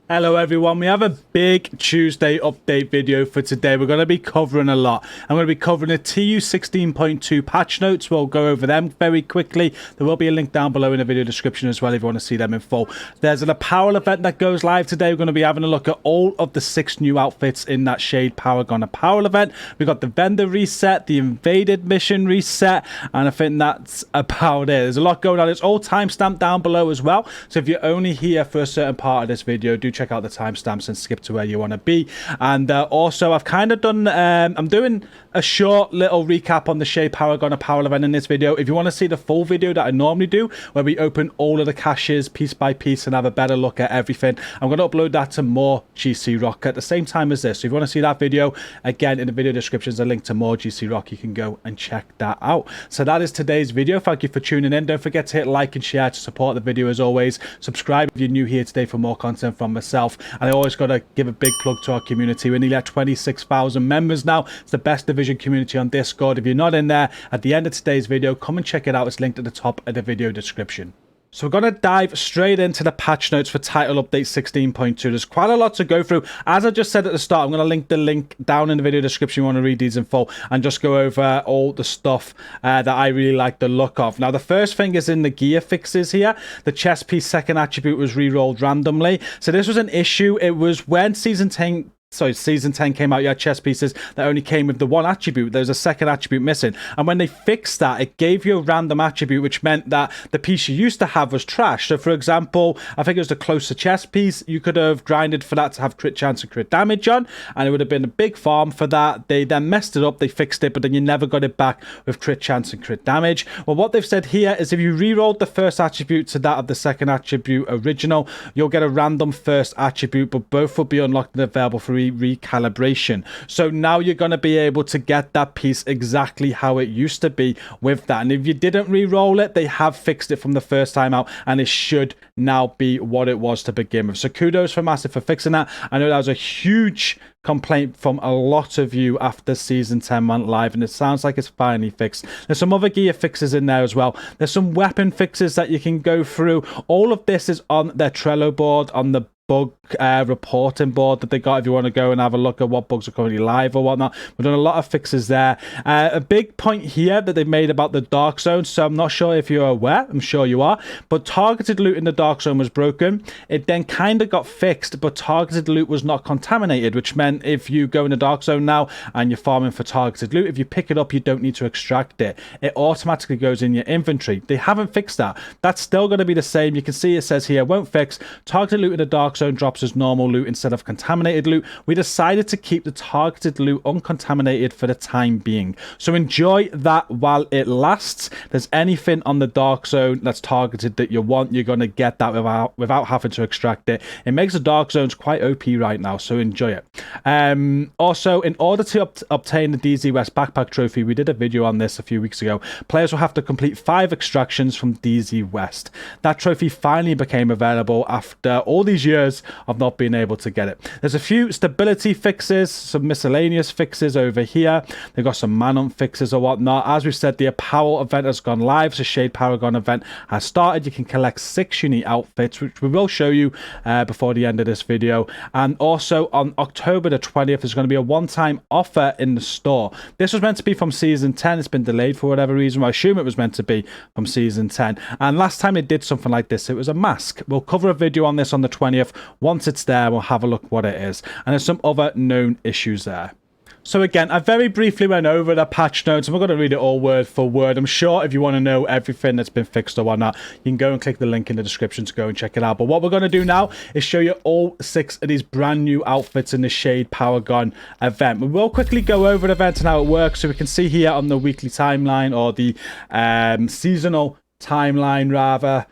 Hello everyone, we have a big Tuesday update video for today. We're going to be covering a lot. I'm going to be covering the TU 16.2 patch notes. We'll go over them very quickly. There will be a link down below in the video description as well if you want to see them in full. There's an apparel event that goes live today. We're going to be having a look at all of the 6 new outfits in that Shd Paragon apparel event. We've got the vendor reset, the invaded mission reset, and I think that's about it. There's a lot going on. It's all timestamped down below as well. So if you're only here for a certain part of this video, do check out the timestamps and skip to where you want to be. And also I've kind of done I'm doing a short little recap on the Shd Paragon apparel event in this video. If you want to see the full video that I normally do, where we open all of the caches piece by piece and have a better look at everything, I'm going to upload that to more GCROCK at the same time as this. So if you want to see that video, again in the video description is a link to more GCROCK. You can go and check that out. So that is today's video. Thank you for tuning in. Don't forget to hit like and share to support the video as always. Subscribe if you're new here today for more content from myself. And I always got to give a big plug to our community. We're nearly at 26,000 members now. It's the best division community on Discord. If you're not in there, at the end of today's video, come and check it out. It's linked at the top of the video description. So we're going to dive straight into the patch notes for title update 16.2. There's quite a lot to go through. As I just said at the start, I'm going to link the link down in the video description if you want to read these in full and just go over all the stuff that I really like the look of. Now, the first thing is in the gear fixes here. The chest piece second attribute was re-rolled randomly. So this was an issue. It was when Season 10 came out, you had chest pieces that only came with the one attribute. There's a second attribute missing. And when they fixed that, it gave you a random attribute, which meant that the piece you used to have was trash. So for example, I think it was the closer chest piece. You could have grinded for that to have crit chance and crit damage on, and it would have been a big farm for that. They then messed it up, they fixed it, but then you never got it back with crit chance and crit damage. Well, what they've said here is if you re-rolled the first attribute to that of the second attribute original, you'll get a random first attribute, but both will be unlocked and available for recalibration. So now you're going to be able to get that piece exactly how it used to be with that. And if you didn't re-roll it, they have fixed it from the first time out, and it should now be what it was to begin with. So kudos for Massive for fixing that. I know that was a huge complaint from a lot of you after Season 10 went live, and it sounds like it's finally fixed. There's some other gear fixes in there as well. There's some weapon fixes that you can go through. All of this is on their Trello board, on the bug reporting board that they got if you want to go and have a look at what bugs are currently live or whatnot. We've done a lot of fixes there. A big point here that they made about the dark zone, so I'm not sure if you're aware, I'm sure you are, but targeted loot in the dark zone was broken. It then kind of got fixed, but targeted loot was not contaminated, which meant if you go in the dark zone now and you're farming for targeted loot, if you pick it up, you don't need to extract it. It automatically goes in your inventory. They haven't fixed that. That's still going to be the same. You can see it says here, won't fix. Targeted loot in the dark zone drops as normal loot instead of contaminated loot. We decided to keep the targeted loot uncontaminated for the time being. So enjoy that while it lasts. If there's anything on the dark zone that's targeted that you want, you're going to get that without having to extract it. It makes the dark zones quite OP right now, so enjoy it. Also, in order to obtain the DZ West backpack trophy, we did a video on this a few weeks ago. Players will have to complete 5 extractions from DZ West. That trophy finally became available after all these years of not being able to get it. There's a few stability fixes, some miscellaneous fixes over here. They've got some man-hunt fixes or whatnot. As we've said, the Apparel event has gone live, so Shd Paragon event has started. You can collect 6 unique outfits, which we will show you before the end of this video. And also on October the 20th, there's going to be a one-time offer in the store. This was meant to be from Season 10. It's been delayed for whatever reason. I assume it was meant to be from Season 10. And last time it did something like this, it was a mask. We'll cover a video on this on the 20th. Once it's there, we'll have a look what it is. And there's some other known issues there. So again, I very briefly went over the patch notes. I'm not going to read it all word for word. I'm sure if you want to know everything that's been fixed or whatnot, you can go and click the link in the description to go and check it out. But what we're going to do now is show you all 6 of these brand new outfits in the Shd Paragon event. We will quickly go over the event and how it works. So we can see here on the weekly timeline, or the seasonal timeline rather,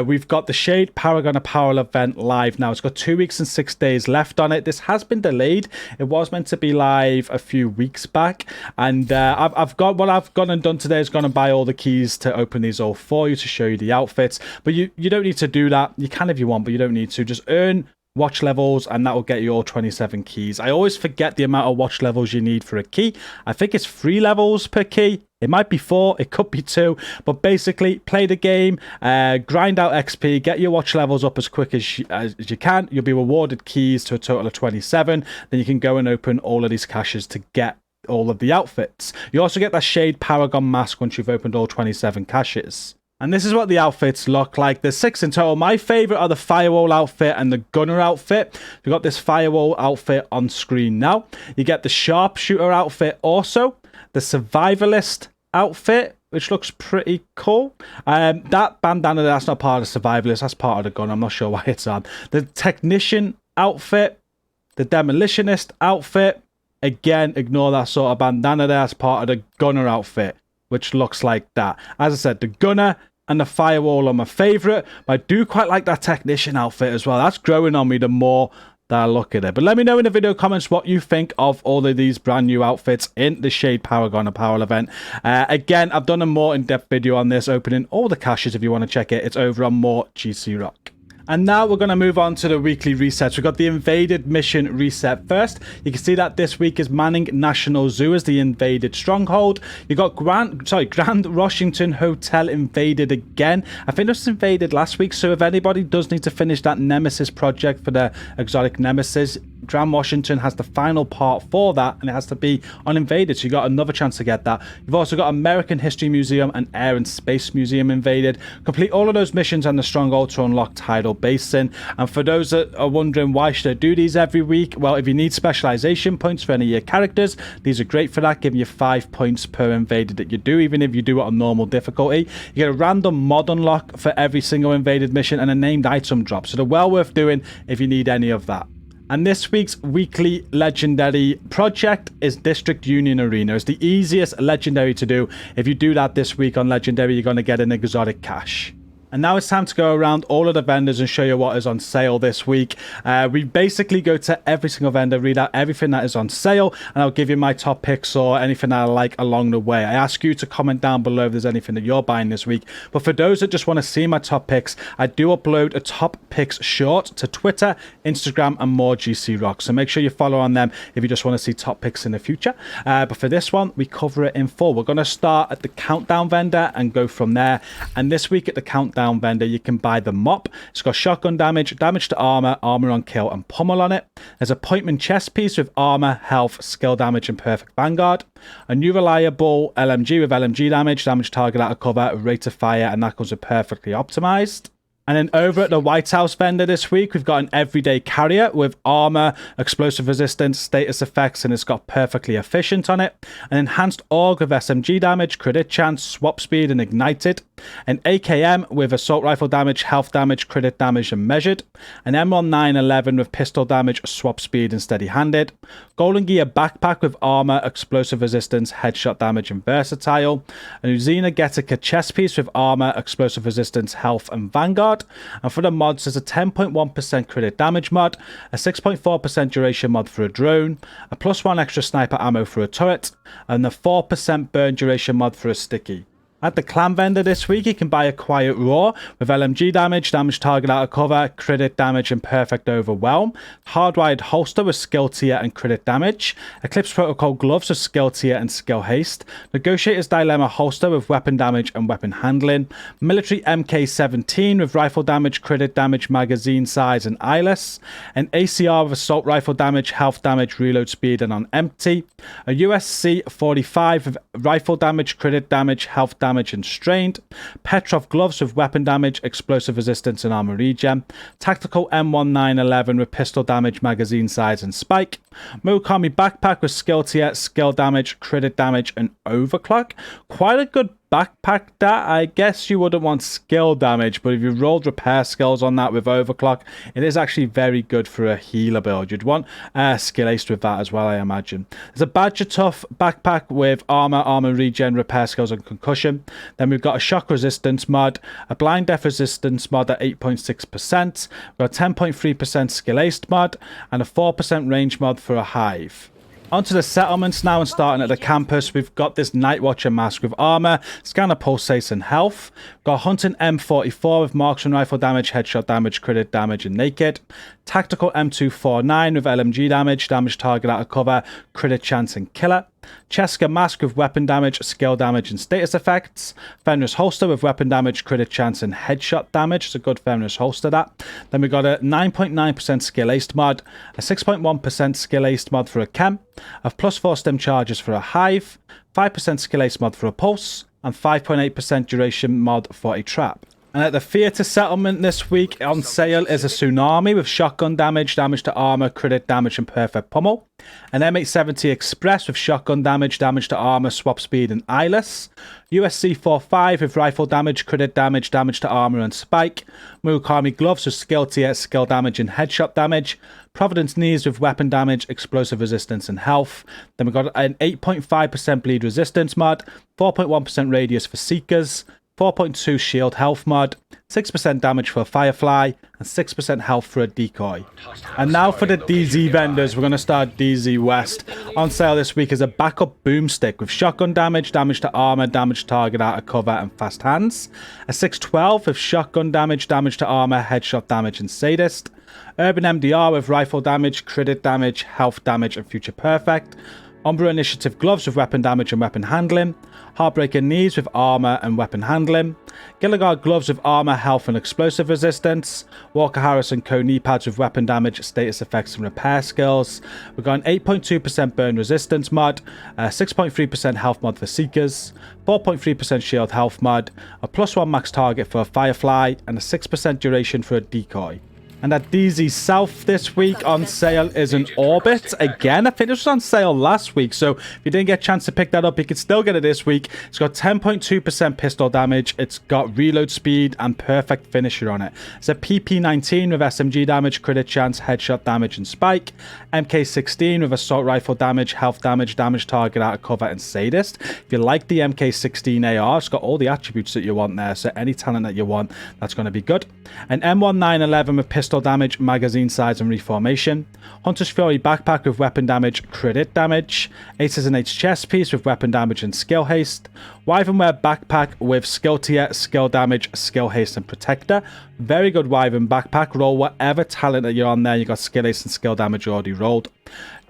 we've got the Shd Paragon Apparel event live now. It's got 2 weeks and 6 days left on it. This has been delayed. It was meant to be live a few weeks back, and I've got what I've gone and done today is gone and buy all the keys to open these all for you to show you the outfits. But you don't need to do that. You can if you want, but you don't need to. Just earn watch levels and that will get you all 27 keys. I always forget the amount of watch levels you need for a key. I think it's 3 levels per key. It might be 4, it could be 2, but basically play the game, grind out XP, get your watch levels up as quick as you can. You'll be rewarded keys to a total of 27. Then you can go and open all of these caches to get all of the outfits. You also get that Shd Paragon mask once you've opened all 27 caches. And this is what the outfits look like. There's 6 in total. My favorite are the Firewall outfit and the Gunner outfit. You've got this Firewall outfit on screen now. You get the Sharpshooter outfit also. The Survivalist outfit, which looks pretty cool. That bandana, that's not part of the Survivalist. That's part of the Gunner. I'm not sure why it's on. The Technician outfit. The Demolitionist outfit. Again, ignore that sort of bandana there. That's part of the Gunner outfit, which looks like that. As I said, the Gunner and the Firewall are my favorite, but I do quite like that Technician outfit as well. That's growing on me the more that I look at it. But let me know in the video comments what you think of all of these brand new outfits in the Shd Paragon Apparel event. Again, I've done a more in-depth video on this, opening all the caches. If you want to check it, it's over on more GCROCK. And now we're going to move on to the weekly resets. We've got the invaded mission reset first. You can see that this week is manning National Zoo as the invaded stronghold. You got Grand Washington Hotel invaded again. I think it was invaded last week, so if anybody does need to finish that Nemesis project for the exotic Nemesis, Grand Washington has the final part for that, and it has to be uninvaded, so you got another chance to get that. You've also got American History Museum and Air and Space Museum invaded. Complete all of those missions and the stronghold to unlock Tidal Basin. And for those that are wondering why should I do these every week, well, if you need specialization points for any of your characters, these are great for that, giving you 5 points per invaded that you do, even if you do it on normal difficulty. You get a random mod unlock for every single invaded mission and a named item drop, so they're well worth doing if you need any of that. And this week's weekly legendary project is District Union Arena. It's the easiest legendary to do. If you do that this week on legendary, you're going to get an exotic cache. And now it's time to go around all of the vendors and show you what is on sale this week. We basically go to every single vendor, read out everything that is on sale, and I'll give you my top picks or anything that I like along the way. I ask you to comment down below if there's anything that you're buying this week. But for those that just want to see my top picks, I do upload a top picks short to Twitter, Instagram, and more GCROCK. So make sure you follow on them if you just want to see top picks in the future. But for this one, we cover it in full. We're going to start at the countdown vendor and go from there. And this week at the countdown vendor, you can buy the mop. It's got shotgun damage, damage to armor, armor on kill, and pummel on it. There's a appointment chest piece with armor, health, skill damage, and perfect vanguard. A new reliable LMG with LMG damage, damage target out of cover, rate of fire, and that comes with perfectly optimized. And then over at the White House vendor this week, we've got an everyday carrier with armor, explosive resistance, status effects, and it's got perfectly efficient on it. An enhanced AUG with SMG damage, crit chance, swap speed, and ignited. An AKM with assault rifle damage, health damage, crit damage, and measured. An M1911 with pistol damage, swap speed, and steady-handed. Golden Gear backpack with armor, explosive resistance, headshot damage, and versatile. A Uzina Getica chest piece with armor, explosive resistance, health, and vanguard. And for the mods, there's a 10.1% crit damage mod, a 6.4% duration mod for a drone, a +1 extra sniper ammo for a turret, and a 4% burn duration mod for a sticky. At the clan vendor this week, you can buy a Quiet Roar with LMG damage, damage target out of cover, crit damage, and perfect overwhelm. Hardwired holster with skill tier and crit damage. Eclipse Protocol gloves with skill tier and skill haste. Negotiator's Dilemma holster with weapon damage and weapon handling. Military MK17 with rifle damage, crit damage, magazine size, and eyeless. An ACR with assault rifle damage, health damage, reload speed, and on empty. A USC 45 with rifle damage, crit damage, health damage, and strained. Petrov gloves with weapon damage, explosive resistance, and armor regen. Tactical M1911 with pistol damage, magazine size, and spike. Mokami backpack with skill tier, skill damage, crit damage, and overclock. Quite a good backpack that. I guess you wouldn't want skill damage, but if you rolled repair skills on that with overclock, it is actually very good for a healer build. You'd want skill ace with that as well, I imagine. There's a Badger Tough backpack with armor regen, repair skills, and concussion. Then we've got a shock resistance mod, a blind death resistance mod at 8.6%. We've got a 10.3% skill ace mod, and a 4% range mod for a hive. Onto the settlements now, and starting at the campus, we've got this Night Watcher mask with armor, scanner pulsates, and health. Got Hunting M44 with marksman rifle damage, headshot damage, crit damage, and naked. Tactical M249 with LMG damage, damage target out of cover, crit chance, and killer. Cheska Mask with weapon damage, skill damage, and status effects. Fenris Holster with weapon damage, crit chance, and headshot damage. It's a good Fenris Holster, that. Then we got a 9.9% skill aced mod, a 6.1% skill aced mod for a chem, a +4 stim charges for a hive, 5% skill aced mod for a pulse, and 5.8% duration mod for a trap. And at the Theatre Settlement this week on sale is a Tsunami with shotgun damage, damage to armor, crit damage, and perfect pummel. An M870 Express with shotgun damage, damage to armor, swap speed, and eyeless. USC 45 with rifle damage, crit damage, damage to armor, and spike. Murakami gloves with skill tier, skill damage, and headshot damage. Providence knees with weapon damage, explosive resistance, and health. Then we've got an 8.5% bleed resistance mod, 4.1% radius for seekers, 4.2 shield health mod, 6% damage for a firefly, and 6% health for a decoy. And now for the DZ vendors, we're going to start DZ West. On sale this week is a backup boomstick with shotgun damage, damage to armor, damage target out of cover, and fast hands. A 612 with shotgun damage, damage to armor, headshot damage, and sadist. Urban MDR with rifle damage, crit damage, health damage, and future perfect. Umbra Initiative gloves with weapon damage and weapon handling. Heartbreaker knees with armor and weapon handling. Gilligard gloves with armor, health, and explosive resistance. Walker Harrison Co. knee pads with weapon damage, status effects, and repair skills. We've got an 8.2% burn resistance mod, a 6.3% health mod for seekers, 4.3% shield health mod, a +1 max target for a firefly, and a 6% duration for a decoy. And at DZ South this week on sale is an Orbit. Again, I think this was on sale last week, so if you didn't get a chance to pick that up, you can still get it this week. It's got 10.2% pistol damage, it's got reload speed, and perfect finisher on it. It's a PP19 with SMG damage, crit chance, headshot damage, and spike. MK16 with assault rifle damage, health damage, damage target out of cover, and sadist. If you like the MK16 AR, it's got all the attributes that you want there, so any talent that you want, that's going to be good. An M1911 with pistol damage, magazine size, and reformation. Hunter's Fury backpack with weapon damage, crit damage. Aces and Eights chest piece with weapon damage and skill haste. Wyvernware backpack with skill tier, skill damage, skill haste, and protector. Very good Wyvern backpack. Roll whatever talent that you're on there. You got skill haste and skill damage already rolled.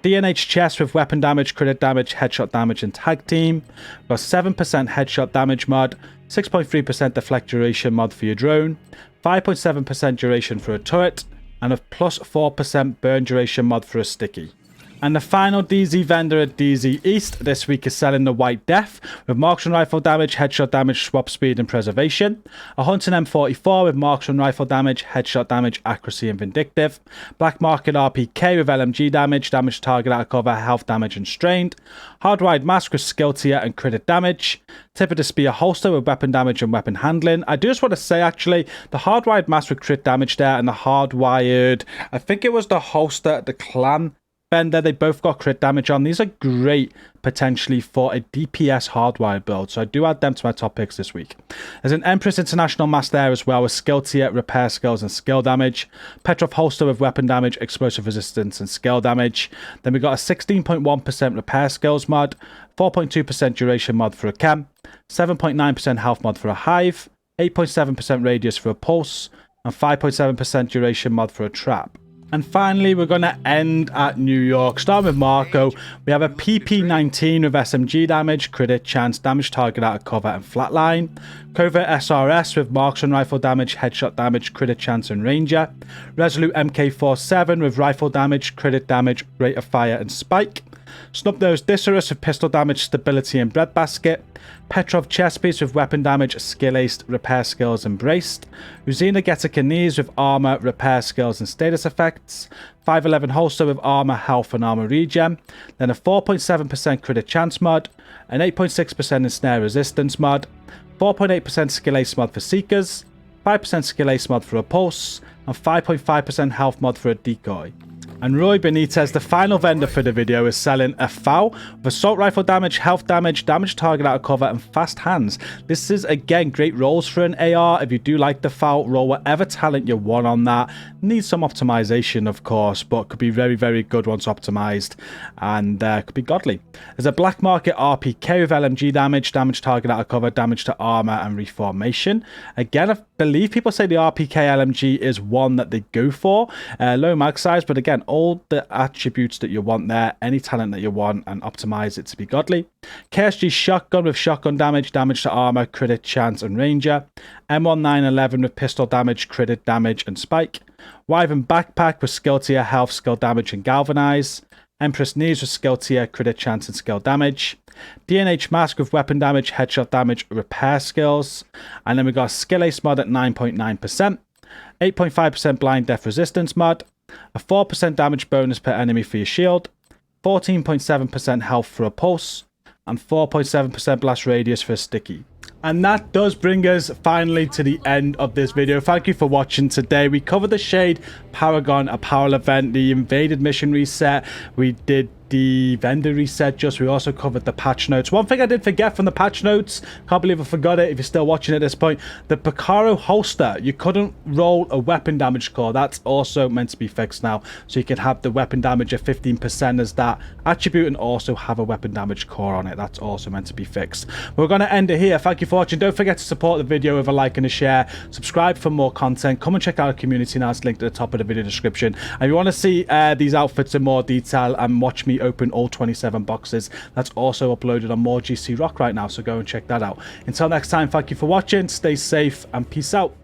DNH chest with weapon damage, crit damage, headshot damage, and tag team. Got 7% headshot damage mod, 6.3% deflect duration mod for your drone, 5.7% duration for a turret, and a +4% burn duration mod for a sticky. And the final DZ vendor at DZ East this week is selling the White Death with marksman rifle damage, headshot damage, swap speed, and preservation. A Hunting M44 with marksman rifle damage, headshot damage, accuracy, and vindictive. Black Market RPK with LMG damage, damage target out of cover, health damage, and strained. Hardwired Mask with skill tier and crit damage. Tip of the Spear holster with weapon damage and weapon handling. I do just want to say, actually, the hardwired mask with crit damage there and the hardwired, I think it was the holster at the clan vendor, they both got crit damage on. These are great potentially for a DPS hardwired build, so I do add them to my top picks this week. There's an Empress International mask there as well with skill tier, repair skills, and skill damage. Petrov holster with weapon damage, explosive resistance, and skill damage. Then we got a 16.1% repair skills mod, 4.2% duration mod for a chem, 7.9% health mod for a hive, 8.7% radius for a pulse, and 5.7% duration mod for a trap. And finally, we're going to end at New York. Starting with Marco, we have a PP19 with SMG damage, crit chance, damage target out of cover, and flatline. Covert SRS with marksman rifle damage, headshot damage, crit chance, and ranger. Resolute MK47 with rifle damage, crit damage, rate of fire, and spike. Snub-nosed Discerus with pistol damage, stability, and breadbasket. Petrov chest piece with weapon damage, skill aced, repair skills, and braced. Uzina Getica knees with armor, repair skills, and status effects. 511 holster with armor, health, and armor regen. Then a 4.7% crit chance mod, an 8.6% ensnare resistance mod, 4.8% skill ace mod for seekers, 5% skill ace mod for a pulse, and 5.5% health mod for a decoy. And Roy Benitez, the final vendor for the video, is selling a FAL with assault rifle damage, health damage, damage target out of cover, and fast hands. This is, again, great rolls for an AR. If you do like the FAL, roll whatever talent you want on that. Needs some optimization, of course, but could be very, very good once optimized, and could be godly. There's a black market RPK with LMG damage, damage target out of cover, damage to armor, and reformation. Again, I believe people say the RPK LMG is one that they go for. Low mag size, but again, all the attributes that you want there, any talent that you want, and optimize it to be godly. KSG shotgun with shotgun damage, damage to armor, crit chance, and ranger. M1911 with pistol damage, crit damage, and spike. Wyvern backpack with skill tier, health, skill damage, and galvanize. Empress knees with skill tier, crit chance, and skill damage. DNH mask with weapon damage, headshot damage, repair skills. And then we got skill ace mod at 9.9%. 8.5% blind death resistance mod. A 4% damage bonus per enemy for your shield. 14.7% health for a pulse. And 4.7% blast radius for a sticky. And that does bring us finally to the end of this video. Thank you for watching today. We covered the Shd Paragon apparel event, the invaded mission reset. We did the vendor reset we also covered the patch notes. One thing I did forget from the patch notes, can't believe I forgot it if you're still watching at this point, the Apparel holster, you couldn't roll a weapon damage score. That's also meant to be fixed now, so you can have the weapon damage at 15% as that attribute and also have a weapon damage core on it. That's also meant to be fixed. We're going to end it here. Thank you for watching. Don't forget to support the video with a like and a share. Subscribe for more content. Come and check out our community now. It's linked at the top of the video description. And if you want to see these outfits in more detail and watch me open all 27 boxes, that's also uploaded on more GCROCK right now, so go and check that out. Until next time, thank you for watching, stay safe, and peace out.